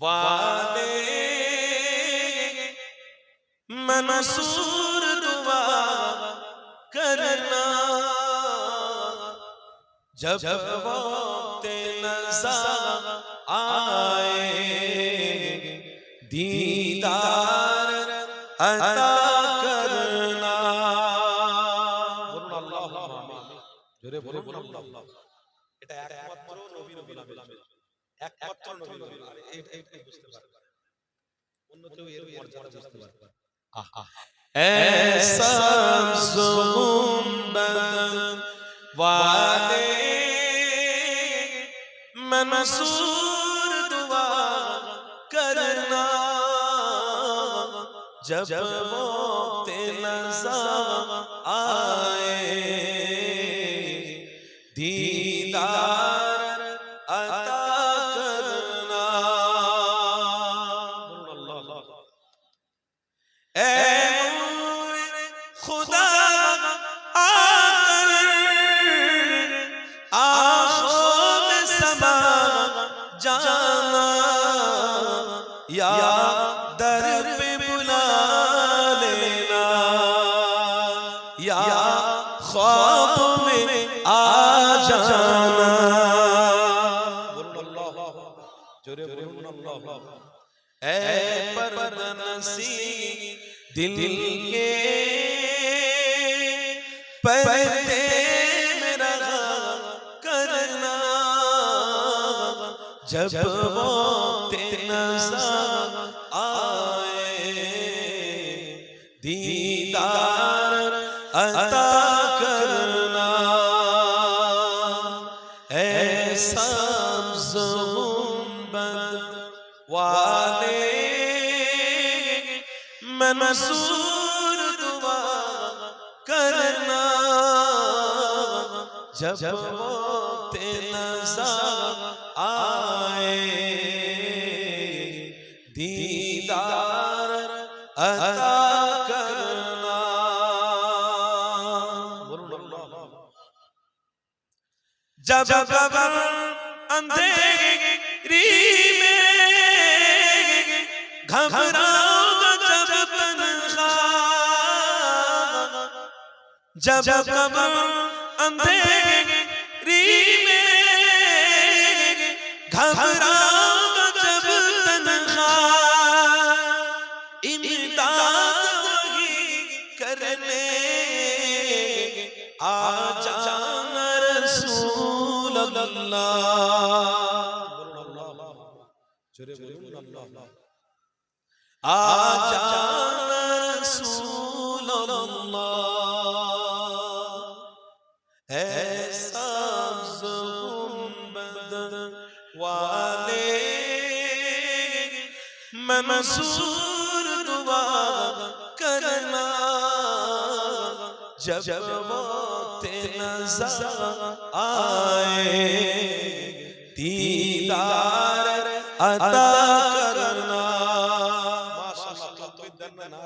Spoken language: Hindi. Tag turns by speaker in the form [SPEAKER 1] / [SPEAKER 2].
[SPEAKER 1] वाले मंसूर दुआ करना जब वक्त नज़ा आए दीदार अता करना। बोलুন আল্লাহুম্মা আমিন। জোরে বলুন আল্লাহ। এটা একমাত্র নবীর গোলামের জন্য, একমাত্র নবীর গোলাম। এই বুঝতে পারবেন, অন্য কেউ এর মর্যাদা বুঝতে পারবে না। ऐसा गुंबद वाले मंसूर दुआ करना जब वक्त नज़ा आए दीदार अता करना। खुदा आकर आँखों में समा जाना या दर पे बुला लेना या ख्वाब में आ जाना। जोरे बोलूं अल्लाह। ऐ पर्दनसी दिल के पर्दे में रहा करना जब वक्त नज़ा आए दीदार अता करना। ऐसा गुंबद वाले मंसूर दुआ करना जब वक्त नज़ा आए दीदार अता करना। जब कब्र अंधेरी में घबराओगे जब तन्हा, जब कब्र अंधेरी में घबराओगे जब तन्हा, इमदाद वही करने आ जाना रसूल अल्लाह। आ जाना रसूल अल्लाह। ऐसा गुंबद वाले मंसूर दुआ करना जब वक्त नज़ा आए दीदार अता